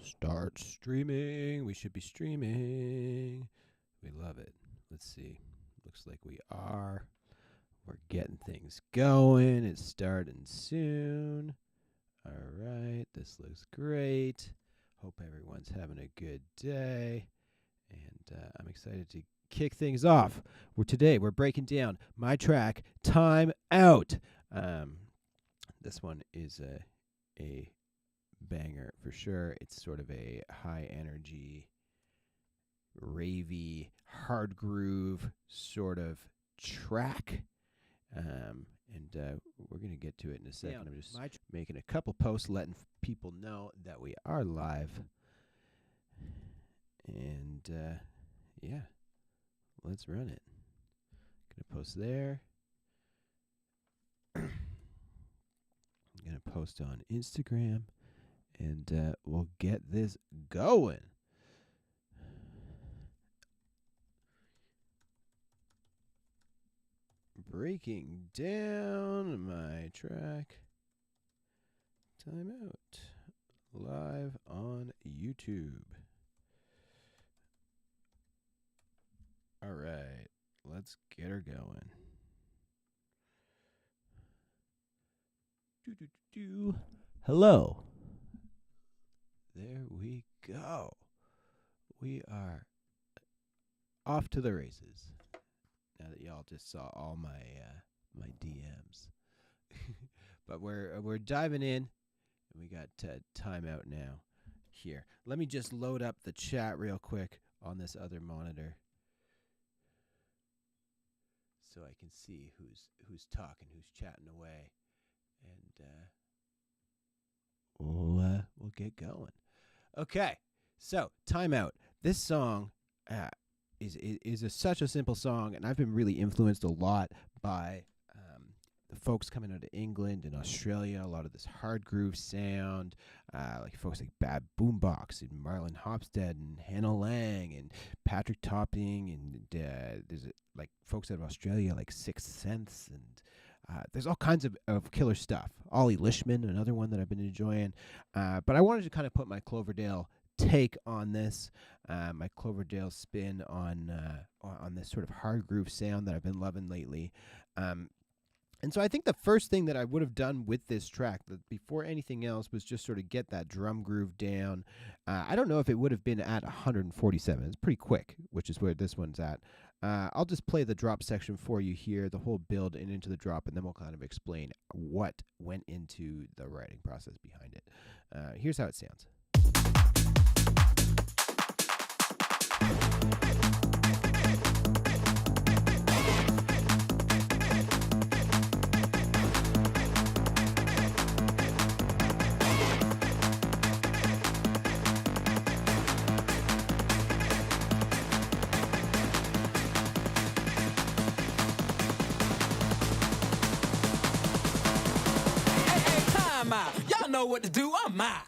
Start streaming. We should be streaming. We love it. Let's see. Looks like we are. We're getting things going. It's starting soon. All right. This looks great. Hope everyone's having a good day. And I'm excited to kick things off. We're breaking down my track, Time Out. This one is a banger for sure. It's sort of a high energy, ravey, hard groove sort of track. And we're going to get to it in a second. I'm just making a couple posts letting people know that we are live. And yeah, let's run it. Gonna post there. I'm gonna post on Instagram. And we'll get this going. Breaking down my track. Time Out. Live on YouTube. All right. Let's get her going. Hello. There we go. We are off to the races. Now that y'all just saw all my my DMs, but we're diving in, and we got Time Out now. Here, let me just load up the chat real quick on this other monitor, so I can see who's talking, who's chatting away, and we'll get going. Okay, so Time Out. This song is such a simple song, and I've been really influenced a lot by the folks coming out of England and Australia. A lot of this hard groove sound, like folks like Bad Boombox and Marlon Hopstead and Hannah Lang and Patrick Topping, and there's like folks out of Australia like Sixth Sense, and there's all kinds of killer stuff. Ollie Lishman, another one that I've been enjoying. But I wanted to kind of put my Cloverdale take on this, my Cloverdale spin on this sort of hard groove sound that I've been loving lately. And so I think the first thing that I would have done with this track, before anything else, was just sort of get that drum groove down. I don't know if it would have been at 147. It's pretty quick, which is where this one's at. I'll just play the drop section for you here, the whole build and into the drop, and then we'll kind of explain what went into the writing process behind it. Here's how it sounds. Y'all know what to do. I'm out.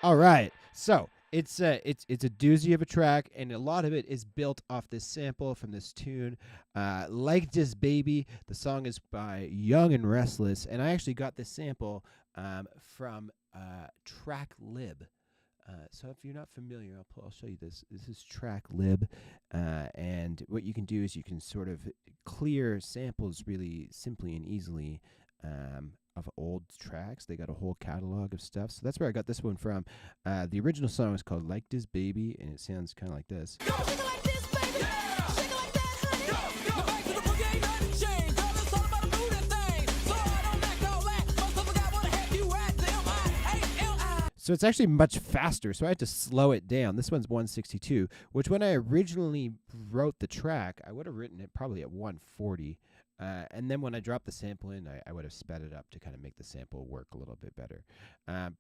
All right, so it's a doozy of a track, and a lot of it is built off this sample from this tune, Like This Baby. The song is by Young and Restless, and I actually got this sample from Track Lib. So if you're not familiar, I'll show you this. This is Track Lib, and what you can do is you can sort of clear samples really simply and easily of old tracks. They got a whole catalog of stuff. So that's where I got this one from. The original song is called Like This Baby, and it sounds kind of like this. So it's actually much faster, so I had to slow it down. This one's 162, which when I originally wrote the track, I would have written it probably at 140. And then when I dropped the sample in, I would have sped it up to kind of make the sample work a little bit better.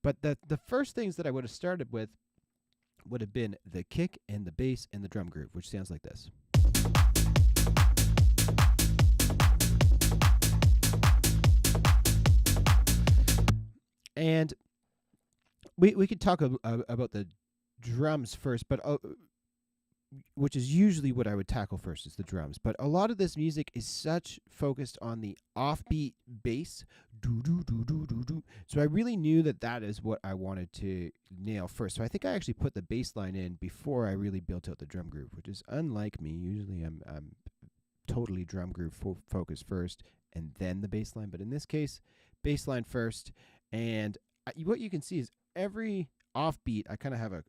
But the first things that I would have started with would have been the kick and the bass and the drum groove, which sounds like this. And we could talk about the drums first, but which is usually what I would tackle first, is the drums. But a lot of this music is such focused on the offbeat bass. So I really knew that is what I wanted to nail first. So I think I actually put the bass line in before I really built out the drum groove, which is unlike me. Usually I'm totally drum groove focused first and then the bass line. But in this case, bass line first. And what you can see is every offbeat, I kind of have a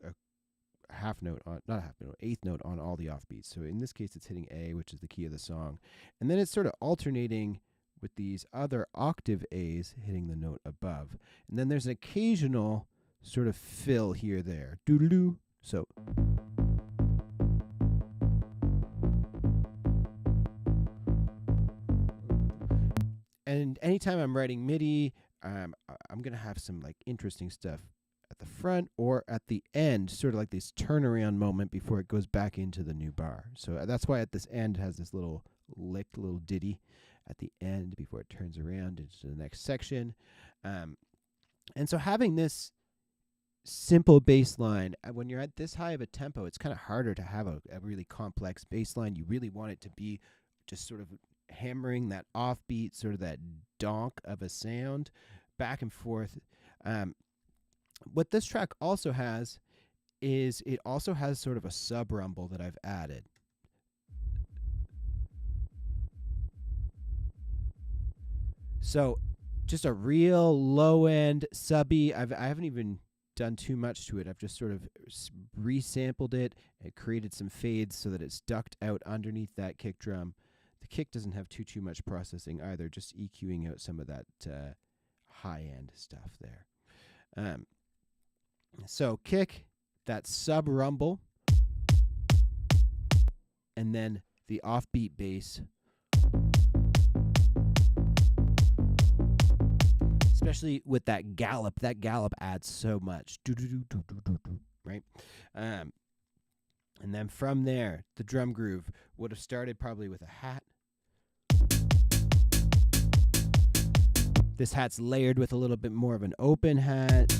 half note on, not a half note, eighth note on all the offbeats. So in this case, it's hitting A, which is the key of the song. And then it's sort of alternating with these other octave A's hitting the note above. And then there's an occasional sort of fill here, there. Doodaloo. So. And anytime I'm writing MIDI, I'm going to have some like interesting stuff at the front or at the end, sort of like this turnaround moment before it goes back into the new bar. So that's why at this end it has this little lick, little ditty at the end before it turns around into the next section. And so having this simple bass line, when you're at this high of a tempo, it's kind of harder to have a really complex bass line. You really want it to be just sort of hammering that offbeat, sort of that donk of a sound back and forth. What this track also has is it also has sort of a sub rumble that I've added. So just a real low end subby. I haven't even done too much to it. I've just sort of resampled it and created some fades so that it's ducked out underneath that kick drum. The kick doesn't have too much processing either, just EQing out some of that high end stuff there. So kick, that sub rumble, and then the offbeat bass. Especially with that gallop adds so much. Right? And then from there, the drum groove would have started probably with a hat. This hat's layered with a little bit more of an open hat.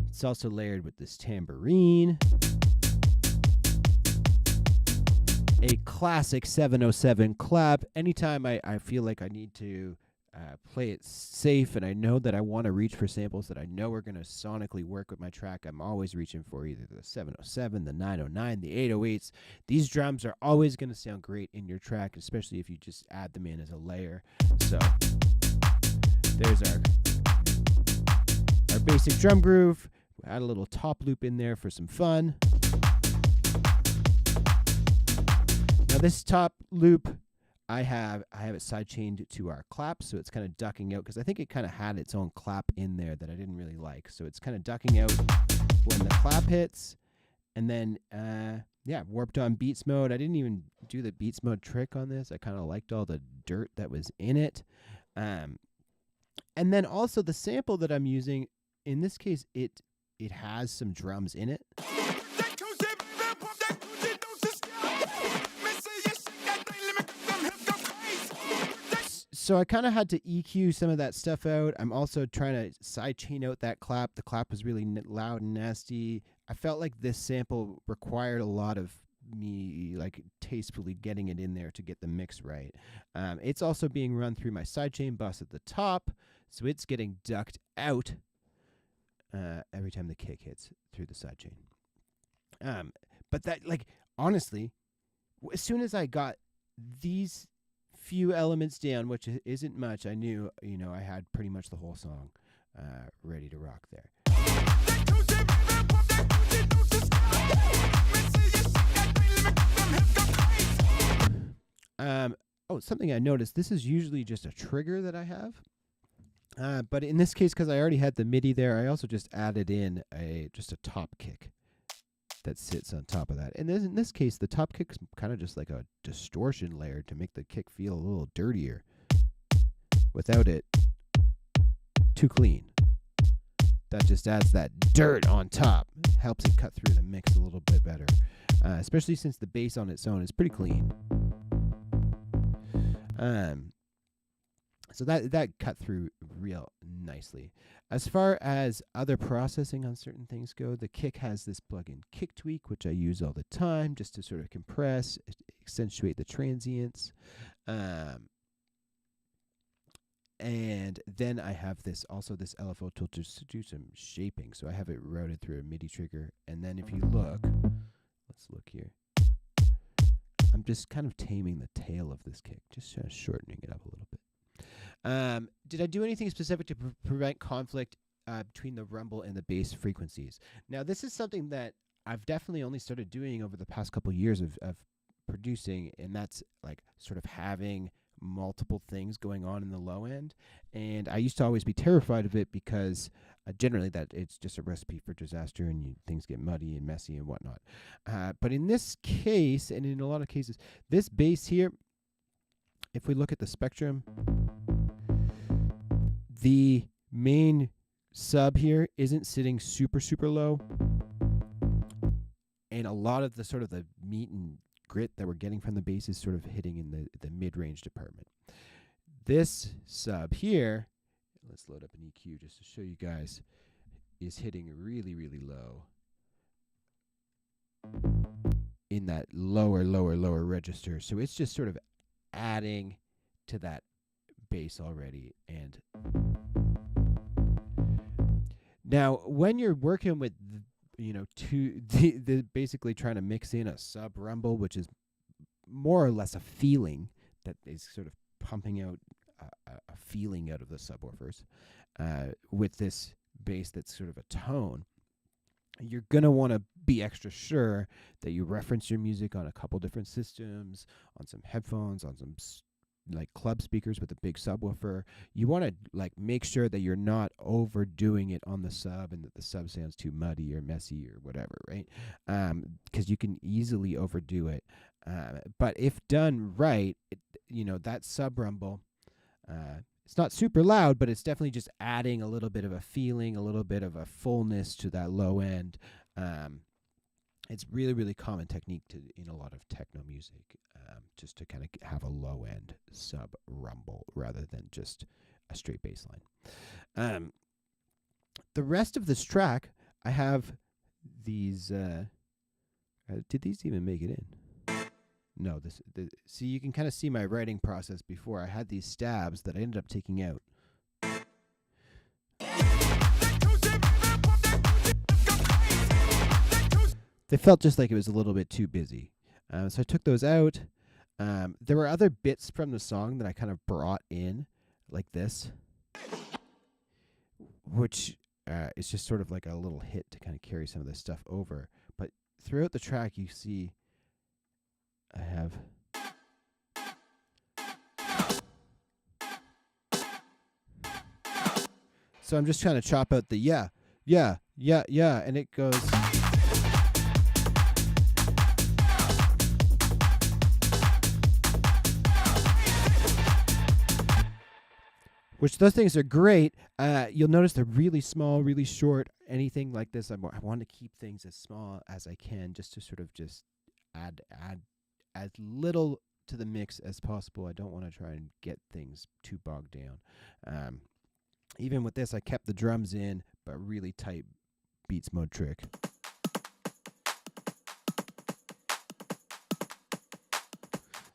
It's also layered with this tambourine. A classic 707 clap. Anytime I feel like I need to play it safe and I know that I want to reach for samples that I know are going to sonically work with my track, I'm always reaching for either the 707, the 909, the 808s. These drums are always going to sound great in your track, especially if you just add them in as a layer. So there's our basic drum groove. Add a little top loop in there for some fun. Now this top loop, I have it sidechained to our clap, so it's kind of ducking out because I think it kind of had its own clap in there that I didn't really like. So it's kind of ducking out when the clap hits, and then warped on beats mode. I didn't even do the beats mode trick on this. I kind of liked all the dirt that was in it, and then also the sample that I'm using. In this case, it has some drums in it. So I kind of had to EQ some of that stuff out. I'm also trying to sidechain out that clap. The clap was really loud and nasty. I felt like this sample required a lot of me like tastefully getting it in there to get the mix right. It's also being run through my sidechain bus at the top, so it's getting ducked out every time the kick hits through the sidechain. But that, like, honestly, as soon as I got these few elements down, which isn't much, I knew, I had pretty much the whole song ready to rock there. Something I noticed, this is usually just a trigger that I have. But in this case, because I already had the MIDI there, I also just added in just a top kick that sits on top of that. And in this case, the top kick's kind of just like a distortion layer to make the kick feel a little dirtier without it too clean. That just adds that dirt on top. Helps it cut through the mix a little bit better, especially since the bass on its own is pretty clean. So that cut through real nicely. As far as other processing on certain things go, the kick has this plugin Kick Tweak, which I use all the time just to sort of compress, accentuate the transients. And then I have this LFO tool to do some shaping. So I have it routed through a MIDI trigger. And then if you look, let's look here. I'm just kind of taming the tail of this kick, just shortening it up a little bit. Did I do anything specific to prevent conflict between the rumble and the bass frequencies? Now, this is something that I've definitely only started doing over the past couple years of producing, and that's like sort of having multiple things going on in the low end. And I used to always be terrified of it because generally that it's just a recipe for disaster, and things get muddy and messy and whatnot. But in this case, and in a lot of cases, this bass here, if we look at the spectrum, the main sub here isn't sitting super, super low. And a lot of the sort of the meat and grit that we're getting from the bass is sort of hitting in the mid-range department. This sub here, let's load up an EQ just to show you guys, is hitting really, really low in that lower register. So it's just sort of adding to that bass already. And now when you're working with the basically trying to mix in a sub rumble, which is more or less a feeling that is sort of pumping out a feeling out of the subwoofers, with this bass that's sort of a tone, you're going to want to be extra sure that you reference your music on a couple different systems, on some headphones, on some like club speakers with a big subwoofer. You want to like make sure that you're not overdoing it on the sub and that the sub sounds too muddy or messy or whatever, right? Because you can easily overdo it. But if done right, that sub rumble, it's not super loud, but it's definitely just adding a little bit of a feeling, a little bit of a fullness to that low end. It's really, really common technique in a lot of techno music, just to kind of have a low end sub rumble rather than just a straight bass line. The rest of this track, I have these. Did these even make it in? No, see, you can kind of see my writing process before. I had these stabs that I ended up taking out. They felt just like it was a little bit too busy. So I took those out. There were other bits from the song that I kind of brought in, like this, which is just sort of like a little hit to kind of carry some of this stuff over. But throughout the track, you see I have so I'm just trying to chop out the yeah, and it goes. Which those things are great. You'll notice they're really small, really short. Anything like this, I want to keep things as small as I can, just to sort of just add as little to the mix as possible. I don't want to try and get things too bogged down. Even with this, I kept the drums in, but really tight beats mode trick.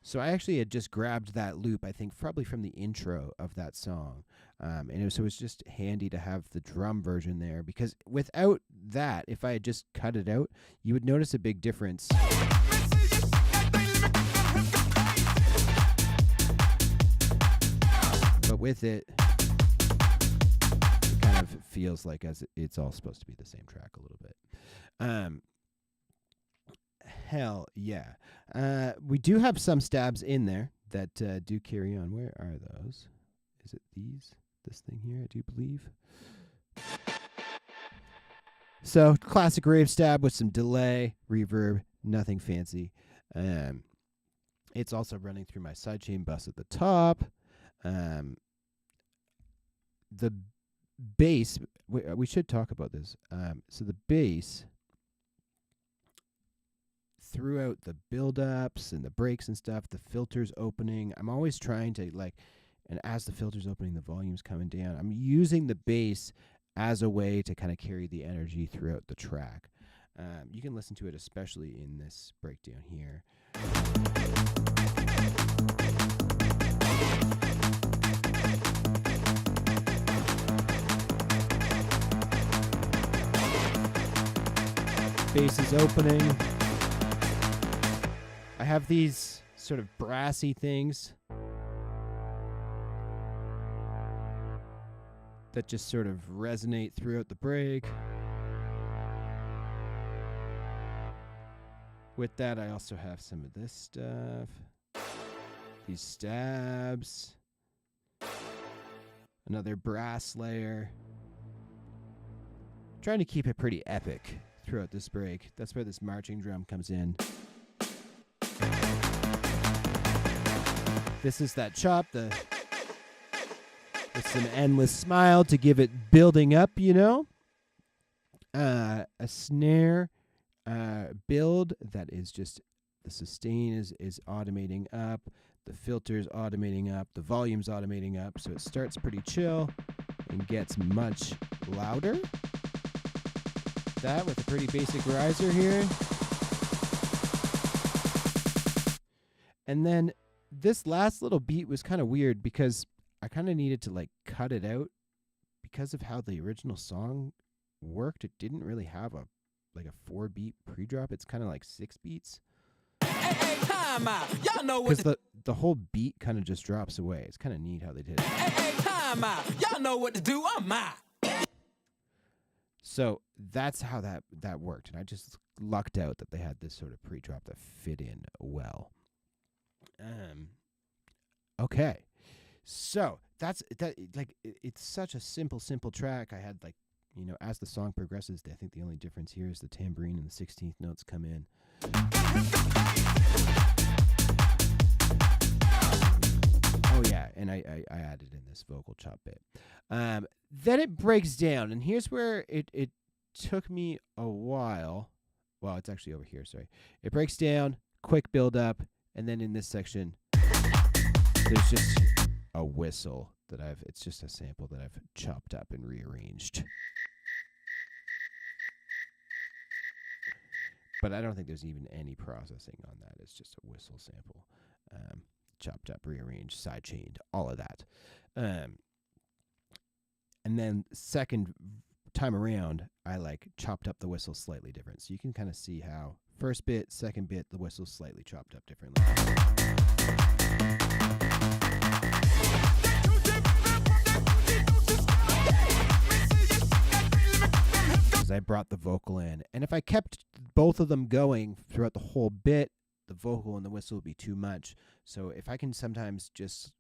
So I actually had just grabbed that loop, I think probably from the intro of that song. So it was just handy to have the drum version there, because without that, if I had just cut it out, you would notice a big difference. But with it, it kind of feels like it's all supposed to be the same track a little bit. Hell yeah. We do have some stabs in there that do carry on. Where are those? Is it this thing here, I do believe. So classic rave stab with some delay, reverb, nothing fancy. It's also running through my sidechain bus at the top. The bass, we should talk about this. So the bass, throughout the build-ups and the breaks and stuff, the filters opening, I'm always trying to, like, And as the filter's opening, the volume's coming down. I'm using the bass as a way to kind of carry the energy throughout the track. You can listen to it especially in this breakdown here. Bass is opening. I have these sort of brassy things that just sort of resonate throughout the break. With that, I also have some of this stuff. These stabs. Another brass layer. Trying to keep it pretty epic throughout this break. That's where this marching drum comes in. This is that chop, with some endless smile to give it building up, you know. A snare build that is just, the sustain is automating up, the filter's automating up, the volume's automating up, so it starts pretty chill and gets much louder. That with a pretty basic riser here. And then this last little beat was kind of weird because I kind of needed to like cut it out because of how the original song worked. It didn't really have a 4-beat pre-drop. It's kind of like 6 beats. Hey, time out. Y'all know what Because the whole beat kind of just drops away. It's kind of neat how they did it. Hey, time out. Y'all know what to do. I'm out. So that's how that worked. And I just lucked out that they had this sort of pre-drop that fit in well. Okay. So that's that. Like it's such a simple track. I had as the song progresses, I think the only difference here is the tambourine and the 16th notes come in. Oh yeah, and I added in this vocal chop bit. Then it breaks down, and here's where it took me a while. Well, it's actually over here, sorry. It breaks down, quick build up, and then in this section, there's just a whistle it's just a sample that I've chopped up and rearranged. But I don't think there's even any processing on that. It's just a whistle sample. Chopped up, rearranged, sidechained, all of that. And then second time around, I chopped up the whistle slightly different. So you can kind of see how first bit, second bit, the whistle's slightly chopped up differently. I brought the vocal in, and if I kept both of them going throughout the whole bit, the vocal and the whistle would be too much. So if I can sometimes just,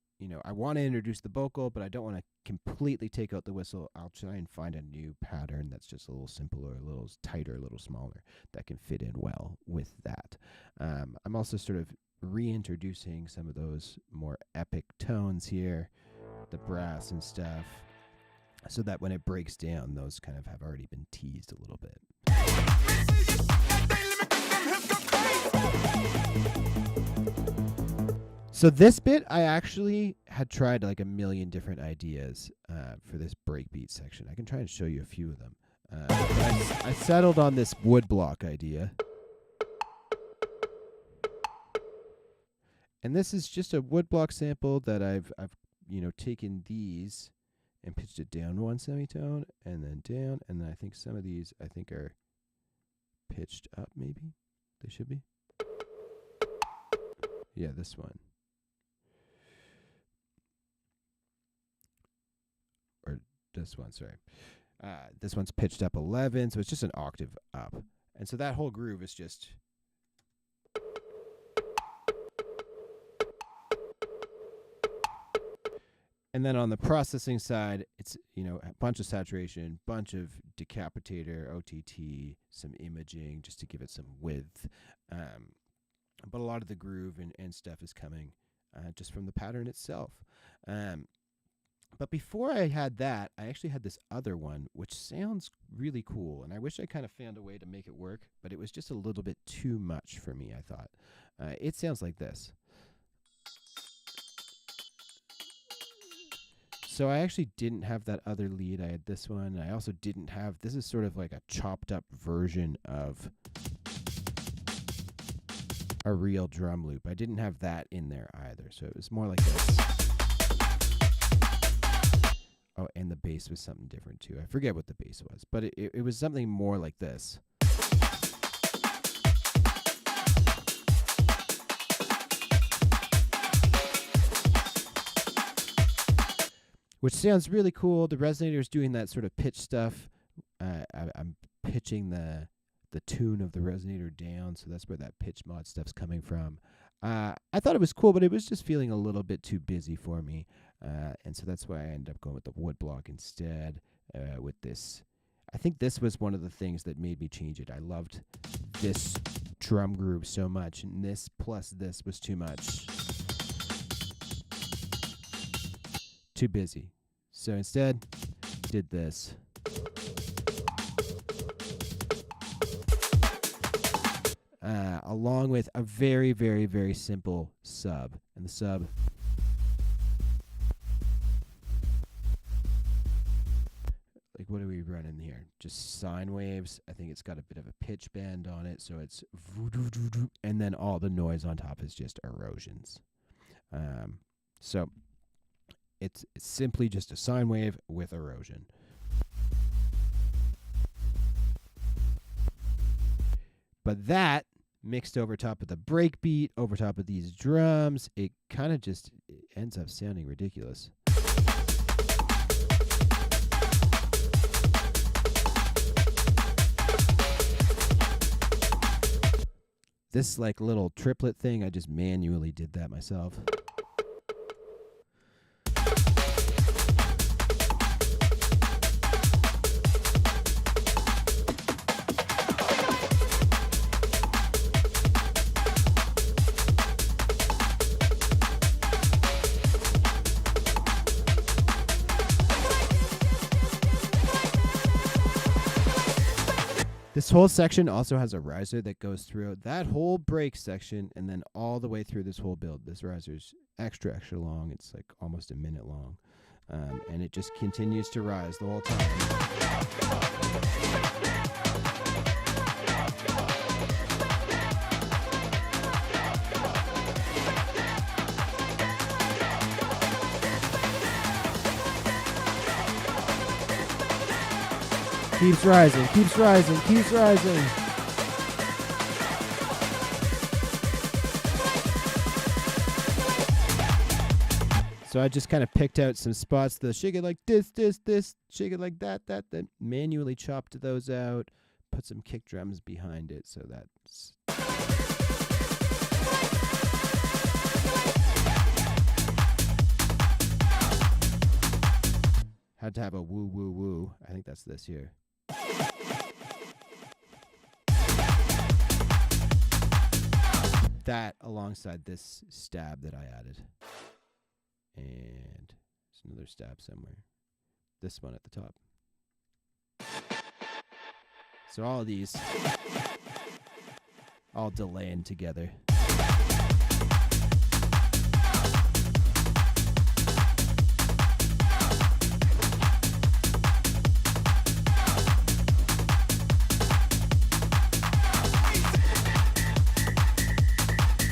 I want to introduce the vocal, but I don't want to completely take out the whistle, I'll try and find a new pattern that's just a little simpler, a little tighter, a little smaller, that can fit in well with that. I'm also sort of reintroducing some of those more epic tones here, the brass and stuff, so that when it breaks down, those kind of have already been teased a little bit. So this bit, I actually had tried a million different ideas for this breakbeat section. I can try and show you a few of them. I settled on this woodblock idea. And this is just a woodblock sample that I've taken these and pitched it down one semitone and then down, and then I think some of these are pitched up, maybe. They should be. Yeah, this one. Or this one, sorry. This one's pitched up 11, so it's just an octave up. And so that whole groove is just... And then on the processing side, it's, a bunch of saturation, bunch of decapitator, OTT, some imaging, just to give it some width. But a lot of the groove and stuff is coming just from the pattern itself. But before I had that, I actually had this other one, which sounds really cool. And I wish I kind of found a way to make it work, but it was just a little bit too much for me, I thought. It sounds like this. So I actually didn't have that other lead. I had this one. I also didn't have, this is sort of like a chopped up version of a real drum loop. I didn't have that in there either. So it was more like this. Oh, and the bass was something different too. I forget what the bass was, but it was something more like this. Which sounds really cool. The resonator is doing that sort of pitch stuff. I'm pitching the tune of the resonator down, so that's where that pitch mod stuff's coming from. I thought it was cool, but it was just feeling a little bit too busy for me, and so that's why I ended up going with the wood block instead with this. I think this was one of the things that made me change it. I loved this drum groove so much, and this plus this was too much. Too busy. So instead, did this. Along with a very, very, very simple sub. And the sub like, what are we running here? Just sine waves. I think it's got a bit of a pitch bend on it, so it's and then all the noise on top is just erosions. So it's simply just a sine wave with erosion. But that mixed over top of the break beat, over top of these drums, it kind of just ends up sounding ridiculous. This like little triplet thing, I just manually did that myself. This whole section also has a riser that goes through that whole break section and then all the way through this whole build. This riser's extra long. It's like almost a minute long. And it just continues to rise the whole time. Keeps rising, keeps rising, keeps rising. So I just kind of picked out some spots, the shake it like this, shake it like that, manually chopped those out, put some kick drums behind it, so that's... Had to have a woo, woo, woo. I think that's this here. That alongside this stab that I added. And there's another stab somewhere. This one at the top. So all of these all delaying together.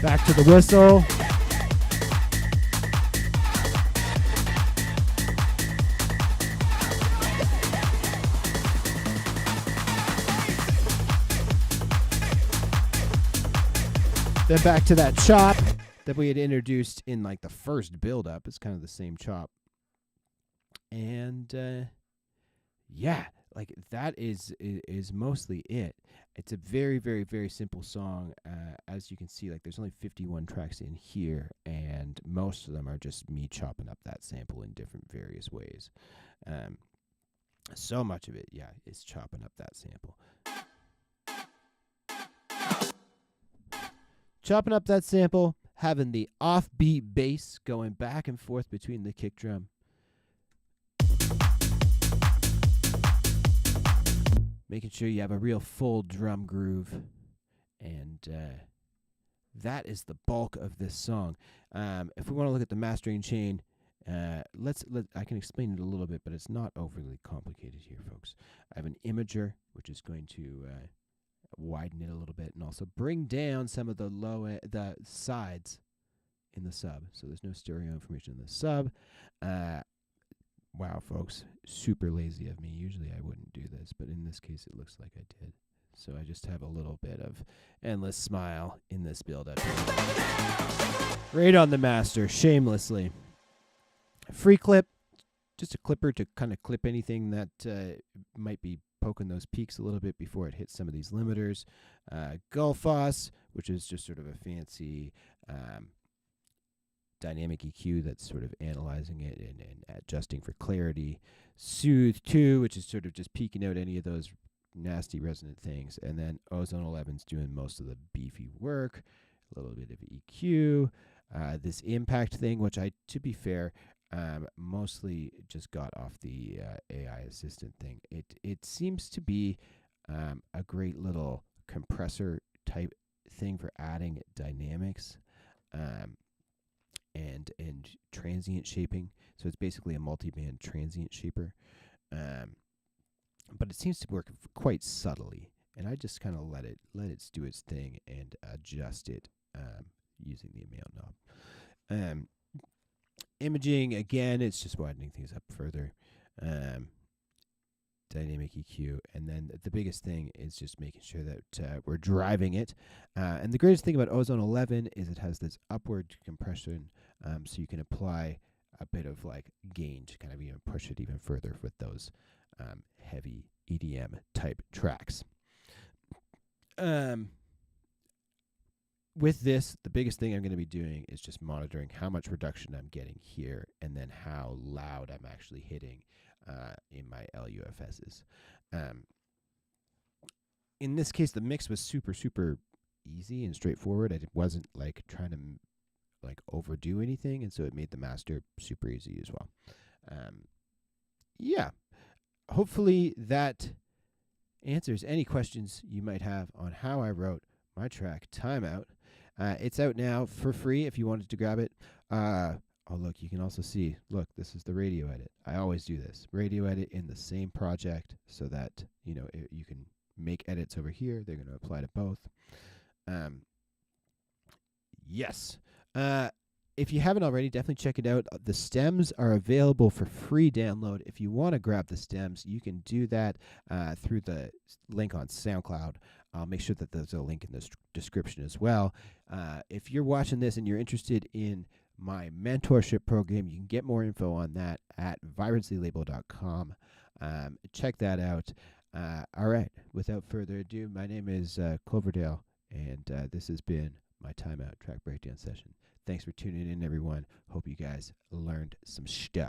Back to the whistle. Then back to that chop that we had introduced in like the first build up. It's kind of the same chop. And yeah, like that is mostly it. It's a very, very, very simple song. As you can see, like there's only 51 tracks in here, and most of them are just me chopping up that sample in different various ways. So much of it, yeah, is chopping up that sample. Chopping up that sample, having the offbeat bass going back and forth between the kick drum. Making sure you have a real full drum groove. And that is the bulk of this song. If we want to look at the mastering chain I can explain it a little bit, but it's not overly complicated here, folks. I have an imager, which is going to widen it a little bit and also bring down some of the the sides in the sub. So there's no stereo information in the sub. Wow, folks, super lazy of me. Usually I wouldn't do this, but in this case it looks like I did. So I just have a little bit of endless smile in this build-up. Right on the master, shamelessly. Free clip, just a clipper to kind of clip anything that might be poking those peaks a little bit before it hits some of these limiters. Gullfoss, which is just sort of a fancy dynamic EQ that's sort of analyzing it and adjusting for clarity. Soothe 2, which is sort of just peeking out any of those nasty resonant things. And then Ozone 11's doing most of the beefy work, a little bit of EQ. This impact thing, which to be fair, mostly just got off the AI assistant thing. It seems to be a great little compressor type thing for adding dynamics and transient shaping. So it's basically a multi-band transient shaper. But it seems to work quite subtly, and I just kind of let it do its thing and adjust it using the amount knob. Imaging, again, it's just widening things up further. Dynamic EQ, and then the biggest thing is just making sure that we're driving it. And the greatest thing about Ozone 11 is it has this upward compression, so you can apply a bit of like gain to kind of even push it even further with those heavy EDM type tracks. With this, the biggest thing I'm going to be doing is just monitoring how much reduction I'm getting here and then how loud I'm actually hitting in my LUFSs. In this case, the mix was super, super easy and straightforward. I wasn't like trying to like overdo anything, and so it made the master super easy as well. Yeah. Hopefully that answers any questions you might have on how I wrote my track Timeout. It's out now for free if you wanted to grab it. Oh, look, you can also see, look, this is the radio edit. I always do this. Radio edit in the same project so that, you know, you can make edits over here. They're going to apply to both. Yes. If you haven't already, definitely check it out. The stems are available for free download. If you want to grab the stems, you can do that through the link on SoundCloud. I'll make sure that there's a link in the description as well. If you're watching this and you're interested in my mentorship program, you can get more info on that at vibrancylabel.com. Check that out. All right, without further ado, my name is Cloverdale, and this has been my Timeout track breakdown session. Thanks for tuning in, everyone. Hope you guys learned some stuff.